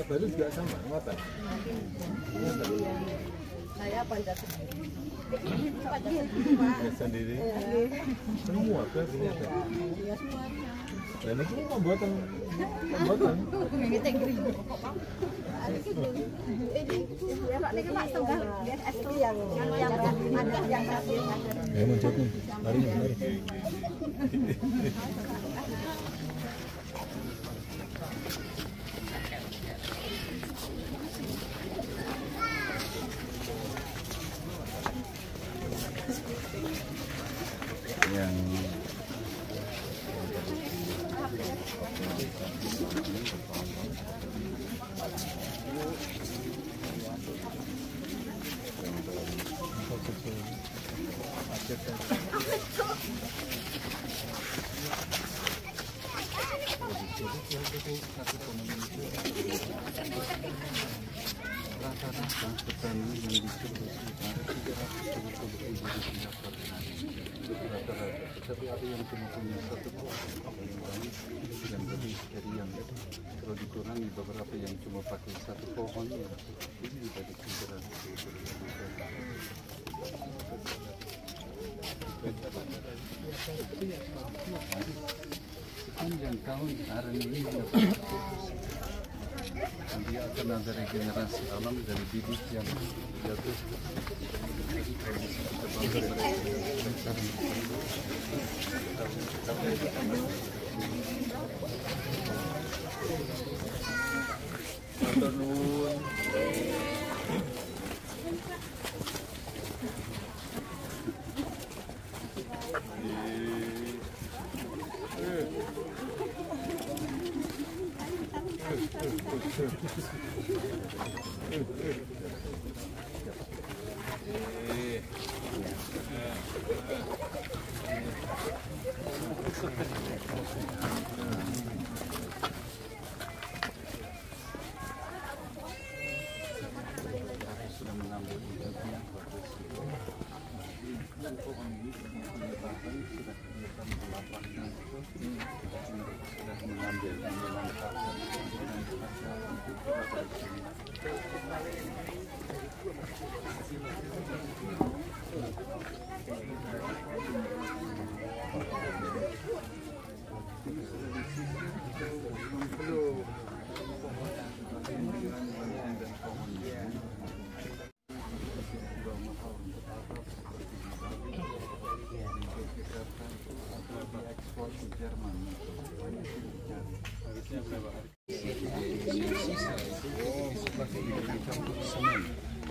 baru juga sama, ngotot. Saya panjat sendiri. Semua kan ini ada. ya semua. Dan ini pembuatan. Ya Pak, ini Pak setengah es itu yang ada yang tadi. Ya muncul nih, lari. Yang rata-rata petani yang di Sulawesi Utara 370.000 rupiah per hari. Rata-rata, tapi ada yang cuma punya satu pohon yang lebih dari yang itu. Kalau dikurangi beberapa yang cuma pakai satu pohon, ya ini dari 370.000. Sepanjang tahun aren ini nanti akan ada regenerasi alam dari bibit yang jatuh. Sudah mengambil hidupnya sudah mengambil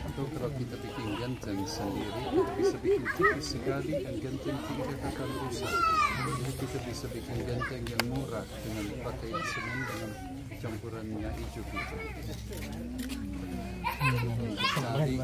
atau kalau kita bikin ganteng sendiri kita bisa bikin tipis sekali dan ganteng tidak akan rusak. Jadi kita bisa bikin ganteng yang murah dengan pakai semen dengan campuran minyak hijau kita. Cari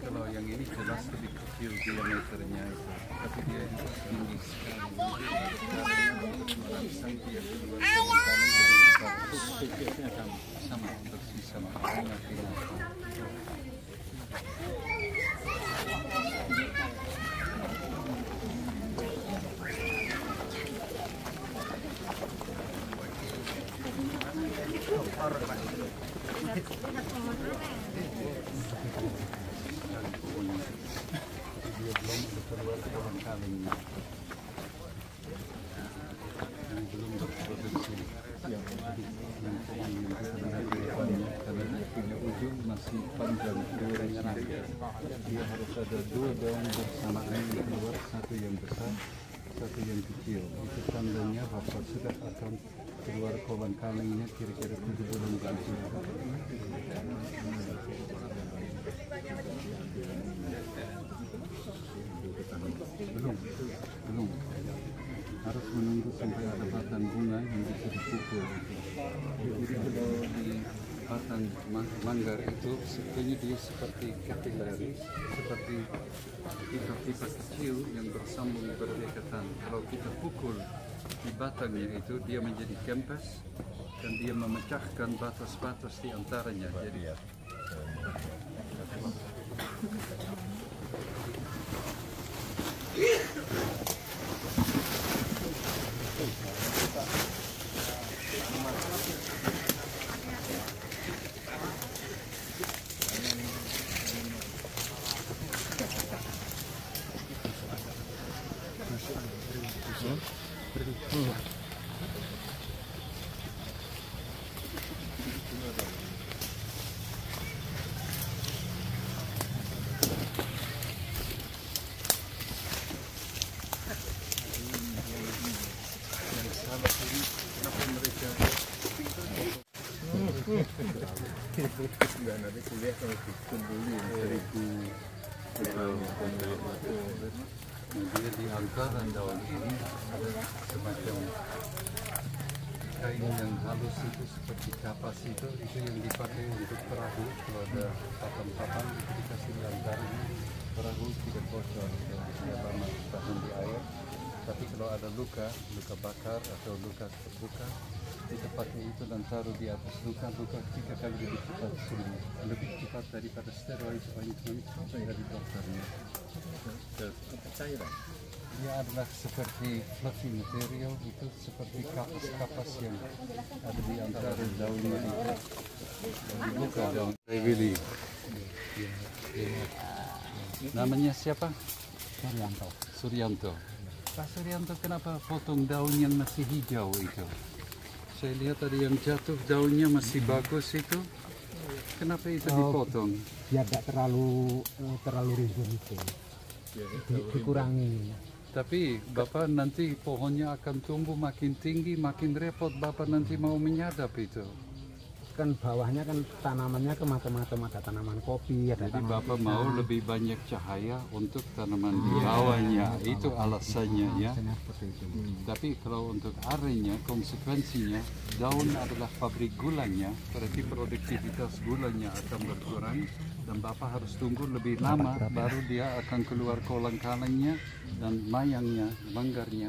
kalau yang ini jelas lebih kecil diameternya itu, tapi dia tinggi sekali. Sama persis sama dia belum keluar pohon kalingnya yang belum berproduksi yang sebenarnya karena dia punya ujung masih panjang dia harus ada dua daun bersamaan yang keluar, satu yang besar satu yang kecil. Itu tandanya bahwa sudah akan keluar kolang kalingnya kira-kira 7 bulan lagi. Belum harus menunggu sampai ada batang bunga yang bisa dipukul. Jadi kalau di batang manggar itu sebetulnya dia seperti kapilari, seperti pipa-pipa kecil yang bersambung berdekatan. Kalau kita pukul di batangnya itu dia menjadi kempes dan dia memecahkan batas-batas di antaranya. Jadi Nanti kuliah kalau dikumpulin 1000. Dia di angkaran daun ini ada semacam kain yang halus itu seperti kapas itu yang dipakai untuk perahu. Kalau ada papan-papan itu dikasih di angkaran, perahu tidak bocor, tidak lama tahan di air. Tapi kalau ada luka bakar atau luka terbuka, kita pakai itu dan taruh di atas luka 3 kali lebih cepat sembuh, lebih cepat daripada steroid ointment dari dokternya. Cairan. Dia adalah seperti fluffy material, itu seperti kapas-kapas yang ada di antara daunnya itu. Buka daun. Willy. Namanya siapa? Suryanto. Suryanto. Pak Suryanto, kenapa potong daun yang masih hijau itu? Saya lihat ada yang jatuh daunnya masih bagus itu. Kenapa itu dipotong? Biar tidak terlalu rimbun itu. Dikurangi. Tapi Bapak nanti pohonnya akan tumbuh makin tinggi, makin repot. Bapak nanti mau menyadap itu. Kan bawahnya kan tanamannya ke macam-macam, ada tanaman kopi, ada Jadi tanaman Bapak pisang. mau lebih banyak cahaya untuk tanaman di bawahnya. Itu alasannya ya. Alasannya seperti itu. Tapi kalau untuk arennya, konsekuensinya daun adalah pabrik gulanya, berarti produktivitas gulanya akan berkurang dan Bapak harus tunggu lebih lama baru dia akan keluar kolang-kalangnya dan mayangnya, manggarnya.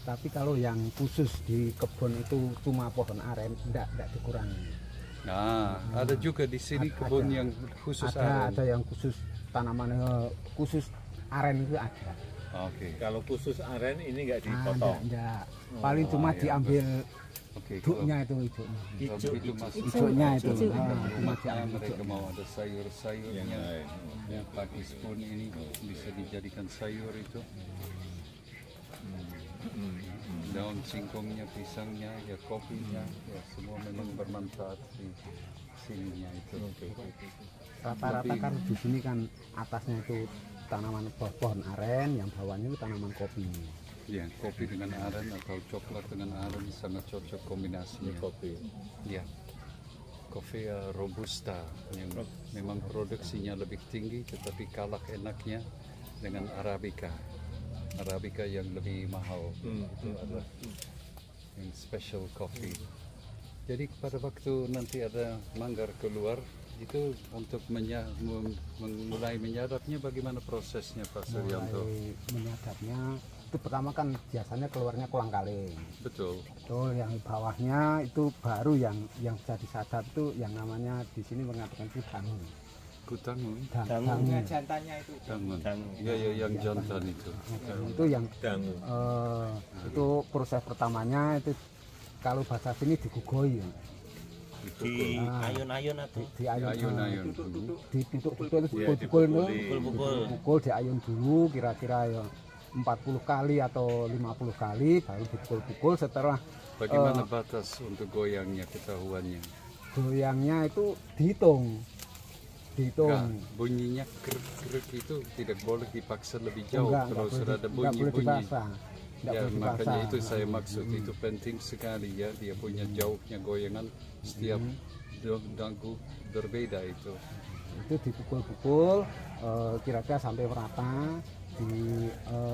Tapi kalau yang khusus di kebun itu cuma pohon aren, tidak dikurangi. Nah, ada juga di sini kebun yang khusus aren. Ada yang khusus tanaman khusus aren itu ada. Oke. Kalau khusus aren ini nggak dipotong. Enggak. Paling cuma diambil Oke. duknya itu hijaunya. Kalau itu masuk Hijaunya itu. Hijau. Cuma Nah, diambil mereka hijaunya. mau ada sayur-sayurnya. lain. Ya, pakis pun ini bisa dijadikan sayur itu. Daun singkongnya, pisangnya, ya kopinya, ya semua memang bermanfaat di sininya itu. Rata-rata kan di sini kan atasnya itu tanaman pohon aren, yang bawahnya itu tanaman kopi. Ya, kopi dengan aren atau coklat dengan aren sangat cocok kombinasinya. Kopi. Ya, kopi robusta yang memang produksinya lebih tinggi, tetapi kalah enaknya dengan arabica. Arabica yang lebih mahal itu adalah yang special coffee. Jadi pada waktu nanti ada manggar keluar itu untuk mulai menyadapnya, bagaimana prosesnya Pak Suryanto? Mulai menyadapnya itu pertama kan biasanya keluarnya kolang-kaling. Betul. Betul, yang bawahnya itu baru yang bisa disadap itu yang namanya di sini mengatakan itu dangun. Kutangun. Dangun. Jantannya itu. Dangun. Ya, ya, yang jantan itu. Itu yang Dangun. itu proses pertamanya itu kalau bahasa sini digugoi ya. Di ayun-ayun atau Di ayun, Ayun-ayun. ditutup betul pukul-pukul itu. pukul-pukul. Pukul di ayun dulu kira-kira ya 40 kali atau 50 kali baru dipukul-pukul. Setelah Bagaimana batas untuk goyangnya, ketahuannya? goyangnya itu dihitung. Enggak, bunyinya krek-krek itu tidak boleh dipaksa lebih jauh. Kalau sudah ada boleh bunyi-bunyi, dipaksa. Nggak ya boleh makanya dipaksa. itu saya maksud, itu penting sekali ya, dia punya jauhnya goyangan setiap dagu berbeda itu. Itu dipukul-pukul kira-kira sampai merata.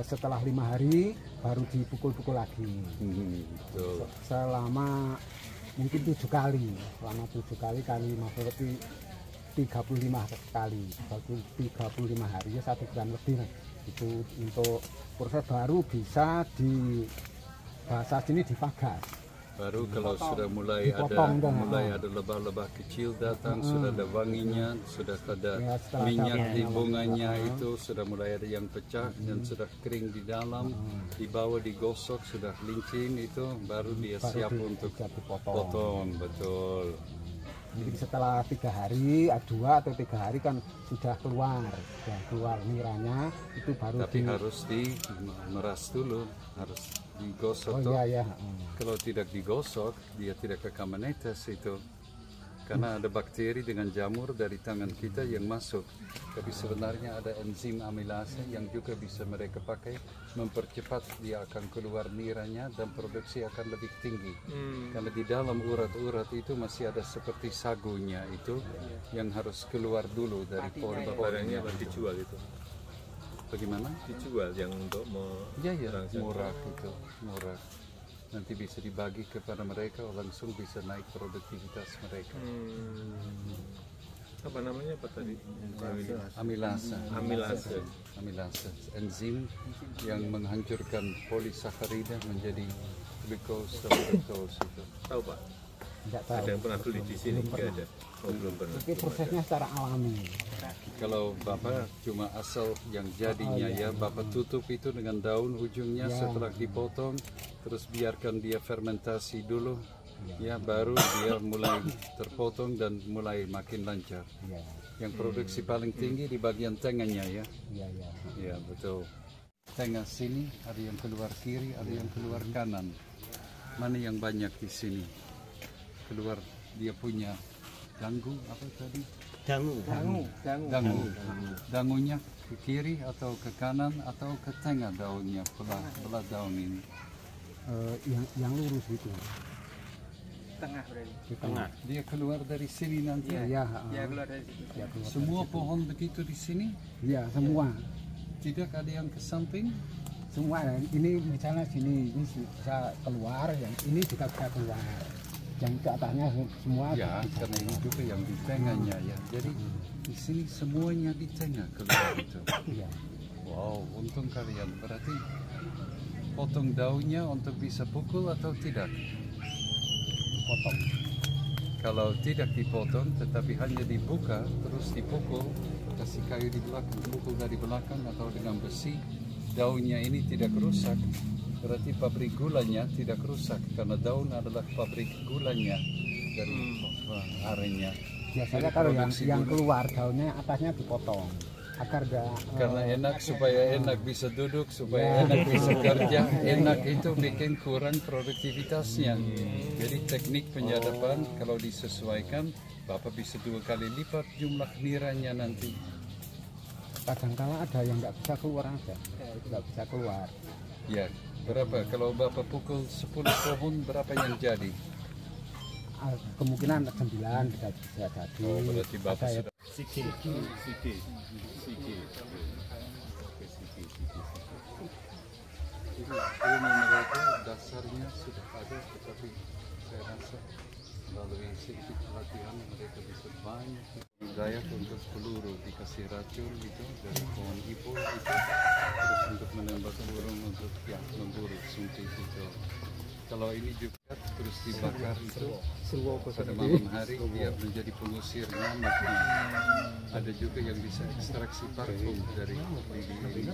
Setelah 5 hari baru dipukul-pukul lagi Betul. selama mungkin 7 kali. Selama 7 kali kali 5 berarti 35 kali, berarti 35 hari ya 1 bulan lebih. Itu untuk proses baru bisa di bahasa sini dipagas. Baru kalau sudah mulai dipotong kan. ada lebah-lebah kecil datang, sudah ada wanginya, sudah ada Ya, setelah minyak ada di bunganya itu, sudah mulai ada yang pecah dan sudah kering di dalam, dibawa digosok, sudah lincin itu, baru dia siap untuk potong, betul. Jadi setelah 3 hari, 2 atau 3 hari kan sudah keluar niranya, itu baru Tapi harus dimeras dulu, harus digosok. Oh toh. iya ya. Kalau tidak digosok, dia tidak akan menetes itu. Karena ada bakteri dengan jamur dari tangan kita yang masuk. Tapi sebenarnya ada enzim amilase yang juga bisa mereka pakai mempercepat, dia akan keluar niranya dan produksi akan lebih tinggi. Karena di dalam urat-urat itu masih ada seperti sagunya itu yang harus keluar dulu dari Barangnya pori-porinya. dijual itu. Bagaimana? Dijual yang untuk Ya, murah itu, murah. Nanti bisa dibagi kepada mereka, langsung bisa naik produktivitas mereka. Apa namanya apa tadi? Amilase. Enzim yang menghancurkan polisakarida menjadi glucose dan fructose itu. Tahu Pak? Enggak tahu. Ada yang pernah beli di sini? Nggak ada. Oh, belum pernah. Tapi prosesnya secara alami. Kalau Bapak cuma asal yang jadinya ya, Bapak tutup itu dengan daun ujungnya setelah dipotong, terus biarkan dia fermentasi dulu, ya baru dia mulai terpotong dan mulai makin lancar. Iya. Yang produksi paling tinggi di bagian tengahnya ya. Iya, iya. Ya betul. Tengah sini ada yang keluar kiri, ada yang keluar kanan. Mana yang banyak di sini? Keluar dia punya ganggu apa tadi? Dangu. Dangunya ke kiri atau ke kanan atau ke tengah daunnya, belah daun ini. Yang lurus itu. Tengah berarti. Di tengah. Dia keluar dari sini nanti. Iya, Ya keluar dari situ. ya, keluar. Semua pohon begitu di sini. Iya, semua. Tidak ada yang ke samping. Semua ini misalnya sini ini bisa keluar, yang ini juga bisa keluar. Yang ke atasnya semua Ya, bisa karena ini keluar. juga yang di tengahnya ya. Jadi di sini semuanya di tengah keluar itu. Iya. Wow, untung kalian. Berarti potong daunnya untuk bisa pukul atau tidak? Potong. Kalau tidak dipotong tetapi hanya dibuka terus dipukul, kasih kayu di belakang, pukul dari belakang atau dengan besi, daunnya ini tidak rusak, berarti pabrik gulanya tidak rusak karena daun adalah pabrik gulanya dari arennya. Biasanya Jadi kalau produksi yang gula. keluar daunnya atasnya dipotong agar enggak Karena enak, supaya enak bisa duduk, supaya enak bisa kerja, enak itu bikin kurang produktivitasnya. Jadi teknik penyadapan kalau disesuaikan, Bapak bisa 2 kali lipat jumlah niranya nanti. kadangkala ada yang nggak bisa keluar aja, nggak bisa keluar. Ya, berapa? Kalau Bapak pukul 10 pohon, berapa yang jadi? Kemungkinan 9 bisa jadi. Oh, berarti Bapak Ada ya, sudah... Siki. Ilmu mereka dasarnya sudah ada, tetapi saya rasa melalui sedikit pelatihan mereka bisa banyak budaya untuk peluru, dikasih racun itu dari pohon ipul itu, terus untuk menembak burung untuk ya, memburu suntik itu. Kalau ini juga terus dibakar itu pada malam hari dia menjadi pengusir nyamuk. Ada juga yang bisa ekstraksi parfum dari lilin.